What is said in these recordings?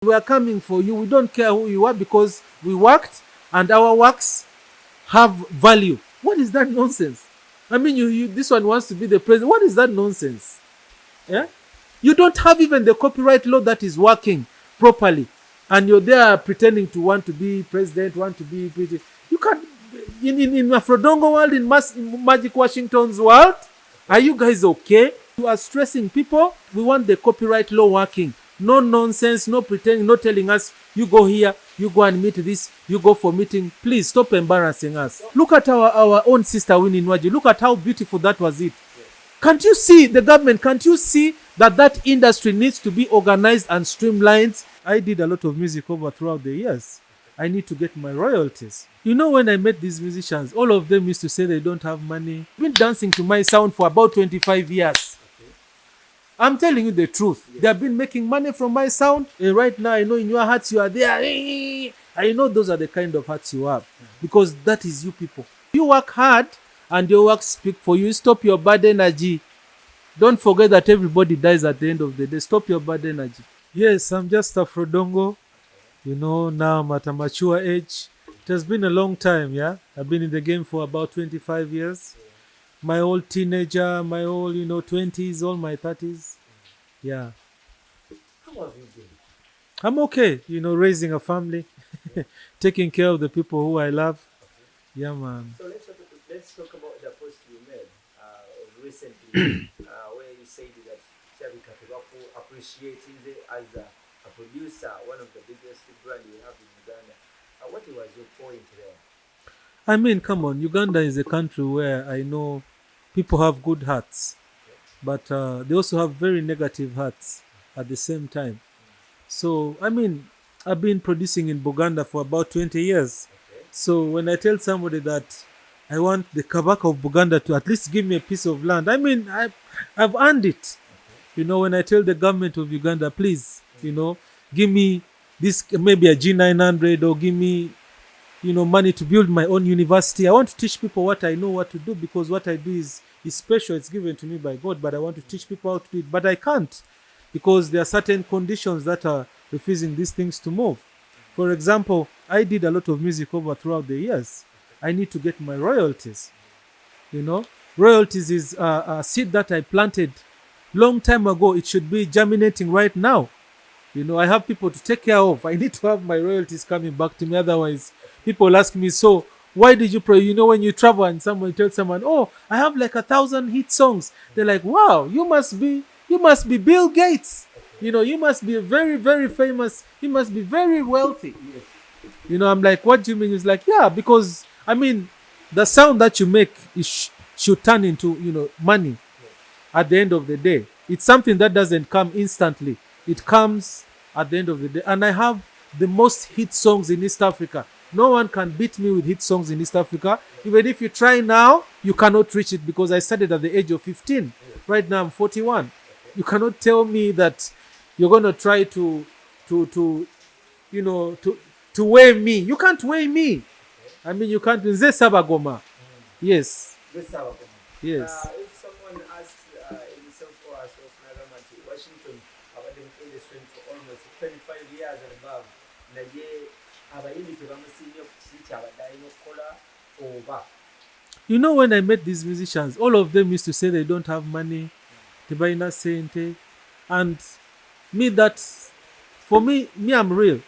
We are coming for you. We don't care who you are because we worked and our works have value. What is that nonsense? I mean, this one wants to be the president. What is that nonsense? Yeah? You don't have even the copyright law that is working properly. And you're there pretending to want to be president, want to be British. You can't. In Afrodongo world, in Magic Washington's world, are you guys okay? You are stressing people. We want the copyright law working. No nonsense, no pretending, no telling us, you go here, you go and meet this, you go for meeting. Please stop embarrassing us. Look at our own sister Winnie Nwaji. Look at how beautiful that was it. Can't you see the government? Can't you see that industry needs to be organized and streamlined? I did a lot of music throughout the years. I need to get my royalties. You know, when I met these musicians, all of them used to say they don't have money. I've been dancing to my sound for about 25 years. I'm telling you the truth. They have been making money from my sound. And right now, I know in your hearts you are there. I know those are the kind of hearts you have. Because that is you people. You work hard and your work speak for you. Stop your bad energy. Don't forget that everybody dies at the end of the day. Stop your bad energy. Yes, I'm just Afrodongo. You know, now I'm at a mature age. It has been a long time, yeah? I've been in the game for about 25 years. My whole teenager, my whole, 20s, all my 30s. Yeah. How have you been? I'm okay, raising a family, taking care of the people who I love. Yeah, man. So let's talk about the post you made recently, where you said that Chavi Kapiwaku appreciating you as a producer, one of the biggest brands we have in Uganda. What was your point there? I mean, come on, Uganda is a country where I know people have good hearts, but they also have very negative hearts at the same time. So, I mean, I've been producing in Buganda for about 20 years. Okay. So, when I tell somebody that I want the Kabaka of Buganda to at least give me a piece of land, I mean, I've earned it. Okay. When I tell the government of Uganda, please, give me this, maybe a G900, or give me money to build my own university. I want to teach people what I know what to do, because what I do is special. It's given to me by God, but I want to teach people how to do it. But I can't, because there are certain conditions that are refusing these things to move. For example, I did a lot of music throughout the years. I need to get my royalties. Royalties is a seed that I planted long time ago. It should be germinating right now. I have people to take care of. I need to have my royalties coming back to me. Otherwise, people ask me, so why did you pray? When you travel and someone tells someone, oh, I have like 1,000 hit songs. They're like, wow, you must be Bill Gates. You must be very, very famous. You must be very wealthy. I'm like, what do you mean? He's like, yeah, because, I mean, the sound that you make should turn into, money at the end of the day. It's something that doesn't come instantly. It comes at the end of the day. And I have the most hit songs in East Africa. No one can beat me with hit songs in East Africa. Even if you try now, you cannot reach it, because I started at the age of 15. Right now I'm 41. You cannot tell me that you're going to try to weigh me. You can't weigh me. I mean, you can't. Nze Sabagoma. Yes. Yes. If someone asks himself or herself, Nagamati, Washington, about the industry for almost 25 years and above, when I met these musicians, all of them used to say they don't have money, Tibaina Sente, and for me, I'm real.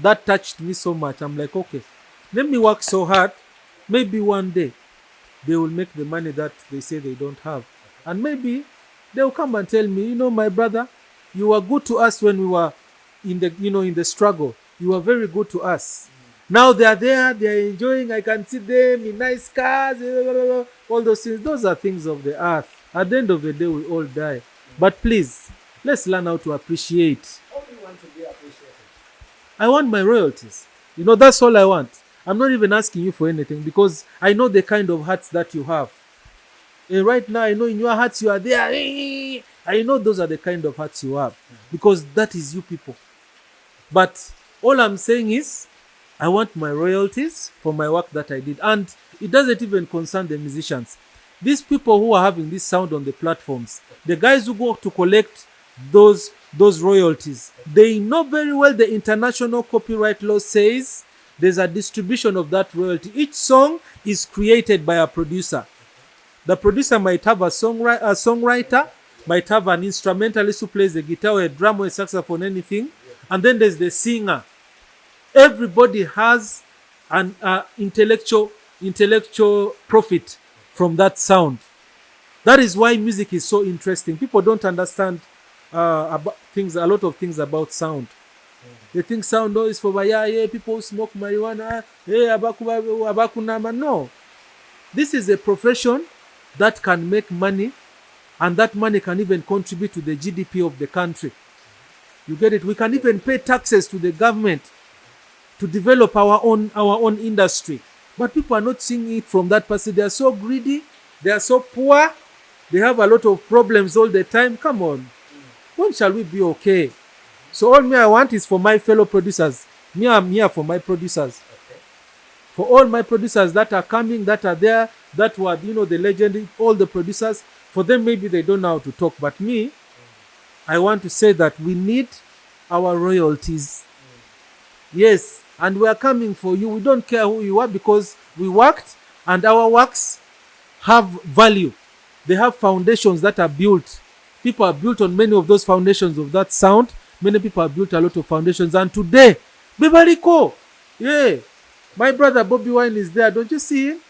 That touched me so much. I'm like, okay, let me work so hard. Maybe one day they will make the money that they say they don't have. And maybe they'll come and tell me, my brother, you were good to us when we were in the struggle. You were very good to us. Now they are there, they are enjoying. I can see them in nice cars, all those things. Those are things of the earth. At the end of the day, we all die. But please, let's learn how to appreciate. How do you want to be appreciated? I want my royalties. That's all I want. I'm not even asking you for anything, because I know the kind of hearts that you have. And right now, I know in your hearts you are there. I know those are the kind of hearts you have, because that is you people. But all I'm saying is, I want my royalties for my work that I did. And it doesn't even concern the musicians. These people who are having this sound on the platforms, the guys who go to collect those those royalties. They know very well the international copyright law says there's a distribution of that royalty. Each song is created by a producer. The producer might have a songwriter, might have an instrumentalist who plays the guitar or a drum or a saxophone, anything. And then there's the singer. Everybody has an intellectual profit from that sound. That is why music is so interesting. People don't understand about things, a lot of things about sound. They think sound is for people who smoke marijuana, abakunama. No. This is a profession that can make money, and that money can even contribute to the GDP of the country. You get it? We can even pay taxes to the government to develop our own industry. But people are not seeing it from that perspective. They are so greedy. They are so poor. They have a lot of problems all the time. Come on. When shall we be okay? So all me I want is for my fellow producers. Me, I'm here for my producers. Okay. For all my producers that are coming, that are there, that were, the legend, all the producers, for them maybe they don't know how to talk. But me, I want to say that we need our royalties. Yes, and we are coming for you. We don't care who you are because we worked and our works have value. They have foundations that are built. People are built on many of those foundations of that sound. Many people have built a lot of foundations. And today, Bebariko, yeah, my brother Bobby Wine is there. Don't you see him?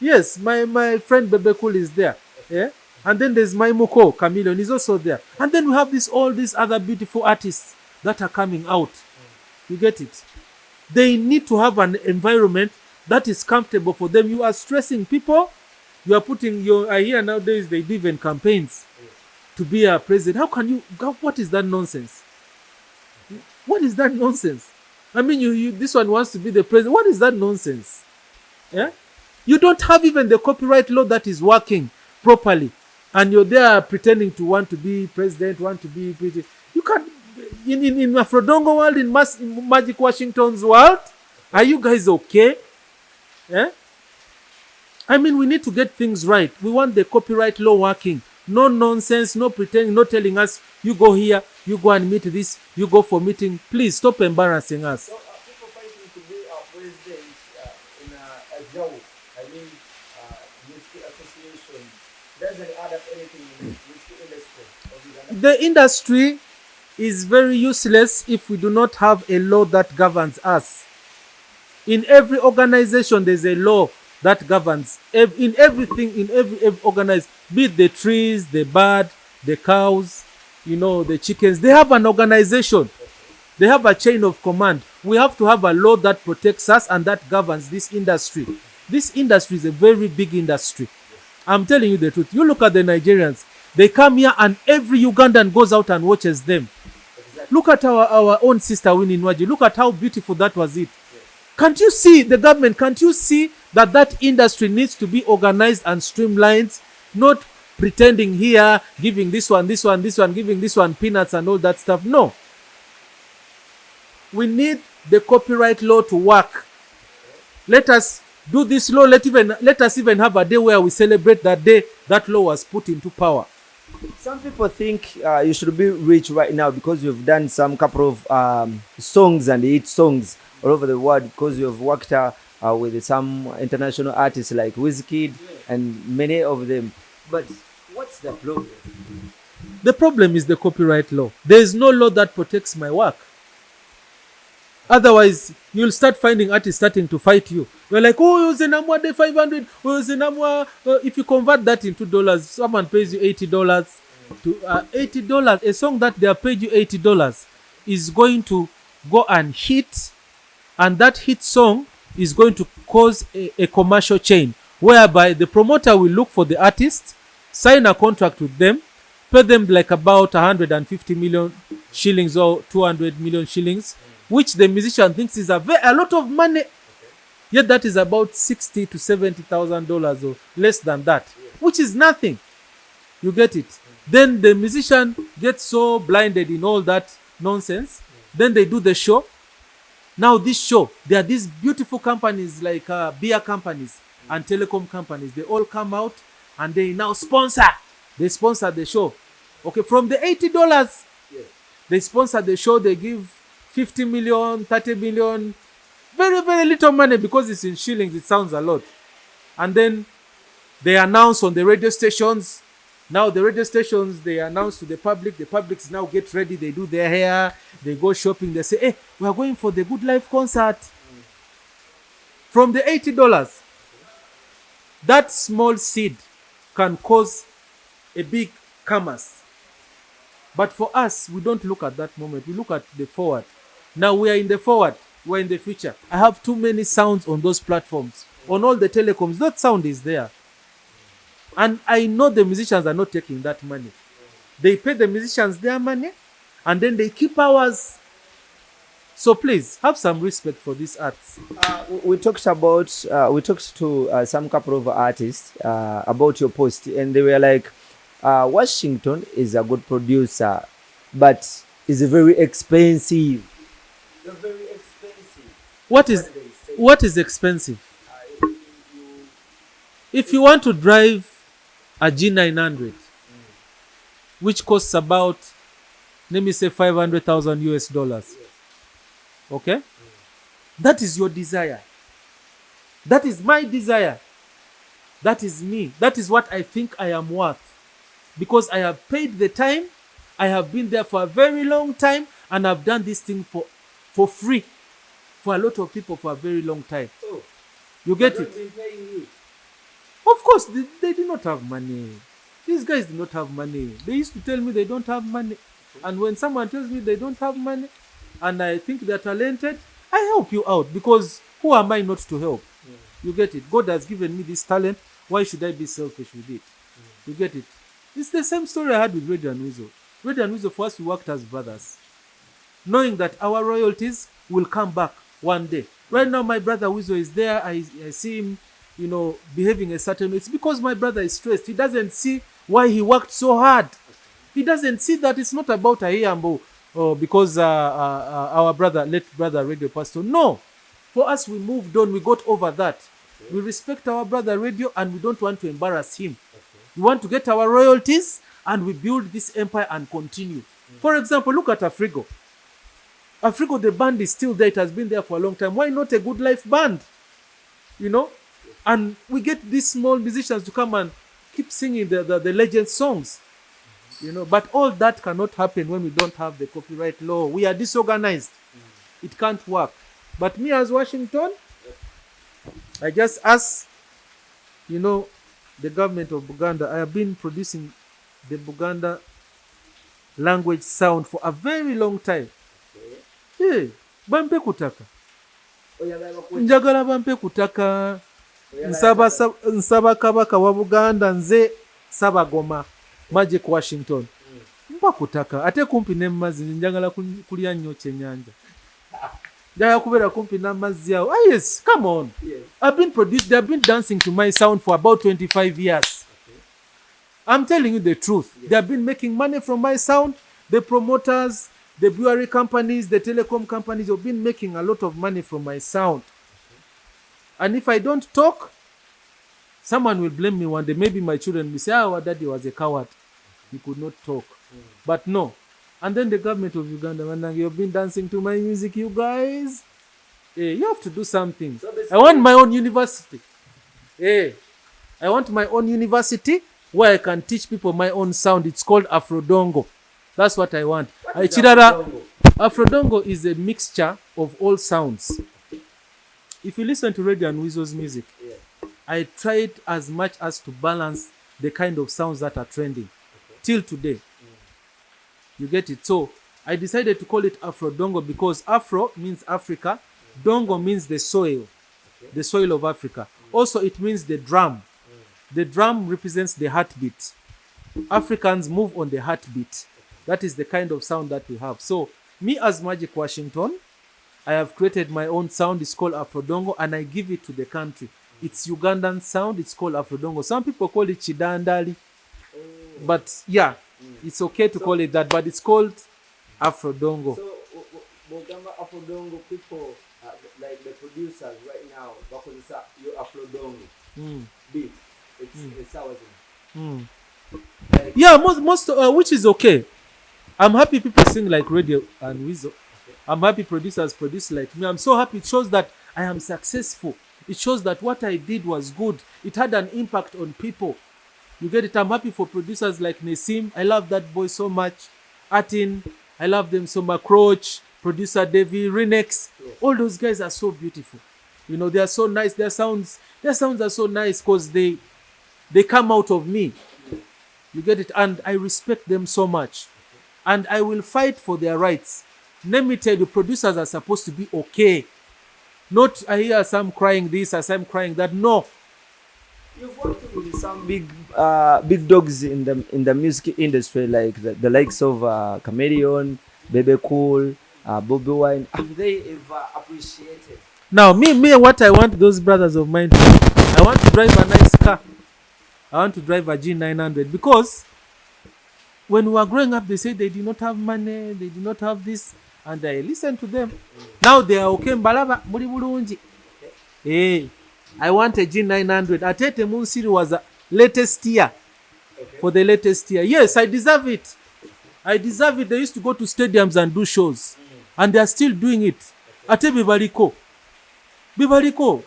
Yes, my friend Bebe Cool is there. Yeah. And then there's my Moko Chameleon is also there. And then we have all these other beautiful artists that are coming out. You get it? They need to have an environment that is comfortable for them. You are stressing people. You are putting I hear nowadays they do even campaigns to be a president. How can you? What is that nonsense? What is that nonsense? I mean, this one wants to be the president. What is that nonsense? Yeah. You don't have even the copyright law that is working properly, and you're there pretending to want to be president, want to be pretty. You can't. In Afrodongo world, in Magic Washington's world, are you guys okay? Yeah. I mean, we need to get things right. We want the copyright law working. No nonsense, no pretending, no telling us, you go here, you go and meet this, you go for meeting. Please stop embarrassing us. So people fighting to be our president in a job. I mean, music association doesn't add up anything in the music industry. The industry is very useless if we do not have a law that governs us. In every organization, there's a law that governs. In everything, in every organized, be it the trees, the bird, the cows, the chickens, they have an organization. They have a chain of command. We have to have a law that protects us and that governs this industry. This industry is a very big industry. I'm telling you the truth. You look at the Nigerians. They come here and every Ugandan goes out and watches them. Exactly. Look at our own sister Winnie Nwaji. Look at how beautiful that was it. Can't you see the government? Can't you see that industry needs to be organized and streamlined? Not pretending here, giving this one, giving this one peanuts and all that stuff. No. We need the copyright law to work. Let us do this law. Let us even have a day where we celebrate that day that law was put into power. Some people think you should be rich right now because you've done some couple of songs and hit songs all over the world, because you've worked with some international artists like Wizkid and many of them. But what's the problem? The problem is the copyright law. There is no law that protects my work. Otherwise, you'll start finding artists starting to fight you. We're like, oh, Zenamwa de 500. Oh, Zenamwa. If you convert that into dollars, someone pays you $80 to $80. A song that they have paid you $80 is going to go and hit, and that hit song is going to cause a commercial chain whereby the promoter will look for the artist, sign a contract with them, pay them like about 150 million shillings or 200 million shillings, which the musician thinks is a lot of money. Yet that is about $60,000 to $70,000 or less than that, which is nothing. You get it? Then the musician gets so blinded in all that nonsense. Then they do the show. Now this show, there are these beautiful companies like beer companies and telecom companies. They all come out and they now sponsor. They sponsor the show. Okay, from the $80, They sponsor the show, they give 50 million, 30 million, very, very little money because it's in shillings, it sounds a lot. And then they announce on the radio stations. Now the radio stations, they announce to the public now get ready, they do their hair, they go shopping, they say, hey, we are going for the Good Life concert. From the $80, that small seed can cause a big commerce. But for us, we don't look at that moment. We look at the forward. Now we are in the forward. We're in the future. I have too many sounds on those platforms. On all the telecoms, that sound is there. And I know the musicians are not taking that money. They pay the musicians their money, and then they keep ours. So please, have some respect for these arts. We talked to some couple of artists about your post, and they were like, Washington is a good producer, but is very expensive. You're very expensive. What is expensive? If you want to drive a G900, which costs about, let me say, $500,000. Okay? That is your desire. That is my desire. That is me. That is what I think I am worth. Because I have paid the time, I have been there for a very long time, and I've done this thing for free for a lot of people for a very long time. Oh, you get it? Of course, they do not have money. These guys do not have money. They used to tell me they don't have money. And when someone tells me they don't have money, and I think they're talented, I help you out, because who am I not to help? You get it? God has given me this talent. Why should I be selfish with it? You get it? It's the same story I had with Radio and Weasel. Radio and Weasel, for us, we worked as brothers, knowing that our royalties will come back one day. Right now, my brother Weasel is there. I see him, behaving a certain way. It's because my brother is stressed. He doesn't see why he worked so hard. He doesn't see that it's not about ayambo because our late brother Radio Pastor. No. For us, we moved on. We got over that. We respect our brother Radio, and we don't want to embarrass him. We want to get our royalties, and we build this empire and continue. For example, look at Afrigo. Afrigo, the band is still there. It has been there for a long time. Why not a Good Life band? And we get these small musicians to come and keep singing the legend songs. But all that cannot happen when we don't have the copyright law. We are disorganized. It can't work. But me as Washington, I just ask, the government of Buganda. I have been producing the Buganda language sound for a very long time. Hey, bampe kutaka. Njagala bampe kutaka. Nsaba kabaka wa Buganda nze Sabagoma Magic Washington. Mpa kutaka. Ate kumpi n'emmazi njagala kulya nnyo kyennyanja. Njagala kubeera kumpi n'amazzi awo. Ah yes, come on. Yes. They have been dancing to my sound for about 25 years. Okay. I'm telling you the truth. Yes. They have been making money from my sound. The promoters, the brewery companies, the telecom companies have been making a lot of money from my sound. Okay. And if I don't talk, someone will blame me one day. Maybe my children will say, our daddy was a coward. He could not talk. But no. And then the government of Uganda, you've been dancing to my music, you guys. Hey, you have to do something. So I want my own university. Hey, I want my own university where I can teach people my own sound. It's called Afrodongo. That's what I want. Afrodongo is a mixture of all sounds. If you listen to Radio and Weasel's music, I tried as much as to balance the kind of sounds that are trending till today. You get it? So I decided to call it Afrodongo because Afro means Africa. Dongo means the soil, the soil of Africa. Also, it means the drum. The drum represents the heartbeat. Africans move on the heartbeat. That is the kind of sound that we have. So me as Magic Washington, I have created my own sound. It's called Afrodongo, and I give it to the country. It's Ugandan sound. It's called Afrodongo. Some people call it Chidandali. But yeah, it's okay to call it that, but it's called Afrodongo. So, Bogamba Afrodongo people, like the producers right now, because your Afrodongo beat, it's ours. Yeah, most which is okay. I'm happy people sing like Radio and Weasel. I'm happy producers produce like me. I'm so happy. It shows that I am successful. It shows that what I did was good. It had an impact on people. You get it? I'm happy for producers like Nesim. I love that boy so much. Atin, I love them so much. Croach, producer Devi, Renex. All those guys are so beautiful. You know, they are so nice. Their sounds are so nice because they come out of me. You get it? And I respect them so much. And I will fight for their rights. Let me tell you, producers are supposed to be okay. Not I hear some crying this or some crying that. No. You've worked with some big dogs in the music industry, like the likes of Chameleon, Bebe Cool, Bobby Wine. Have they ever appreciated? Now, me, what I want those brothers of mine to do, I want to drive a nice car. I want to drive a G900 because when we were growing up, they said they did not have money, they did not have this, and I listened to them. Now they are okay. Mbalaba, muri bulungi. Hey, I want a G900. Atete Munsiri was a latest year. Okay. For the latest year. Yes, I deserve it. I deserve it. They used to go to stadiums and do shows. And they are still doing it. Ate Bibaliko. Bibaliko.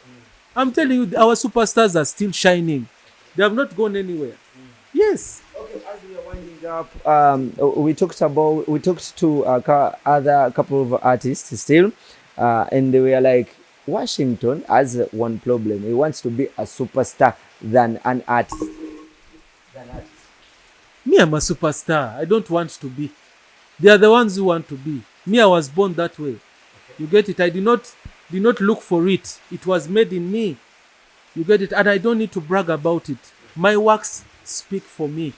I'm telling you, our superstars are still shining. They have not gone anywhere. Yes. Okay, as we are winding up, we talked to other couple of artists still, and they were like, Washington has one problem. He wants to be a superstar than an artist. Me, I'm a superstar. I don't want to be. They are the ones who want to be. Me, I was born that way. You get it? I did not look for it. It was made in me. You get it? And I don't need to brag about it. My works speak for me.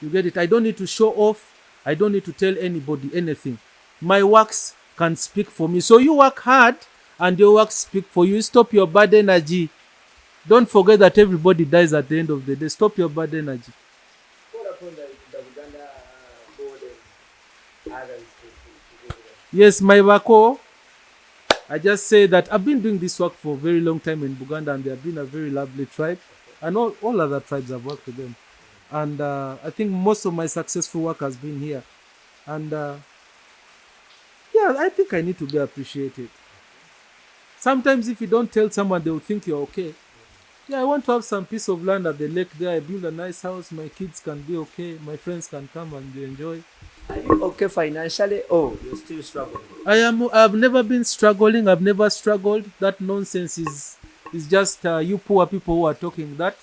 You get it? I don't need to show off. I don't need to tell anybody anything. My works can speak for me. So you work hard and your works speak for you. Stop your bad energy. Don't forget that everybody dies at the end of the day. Stop your bad energy. Yes, my Bako. I just say that I've been doing this work for a very long time in Buganda, and they have been a very lovely tribe. And all other tribes I've worked with them. And I think most of my successful work has been here. And yeah, I think I need to be appreciated. Sometimes if you don't tell someone, they will think you're okay. Yeah, I want to have some piece of land at the lake there. I build a nice house. My kids can be okay. My friends can come and enjoy. Are you okay financially? Oh, you're still struggling. I've never been struggling. I've never struggled. That nonsense is just you poor people who are talking that.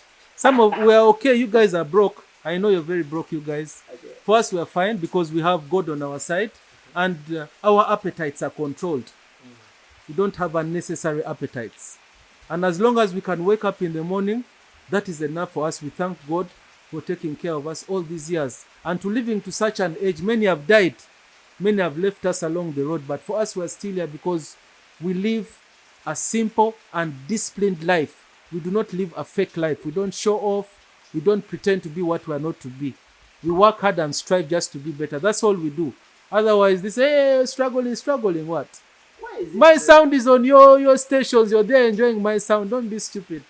We are okay. You guys are broke. I know you're very broke, you guys. Okay. For us, we are fine because we have God on our side, and our appetites are controlled. We don't have unnecessary appetites. And as long as we can wake up in the morning, that is enough for us. We thank God for taking care of us all these years. And to living to such an age, many have died. Many have left us along the road. But for us, we're still here because we live a simple and disciplined life. We do not live a fake life. We don't show off. We don't pretend to be what we are not to be. We work hard and strive just to be better. That's all we do. Otherwise, they say, hey, struggling, what? My sound is on your stations. You're there enjoying my sound. Don't be stupid.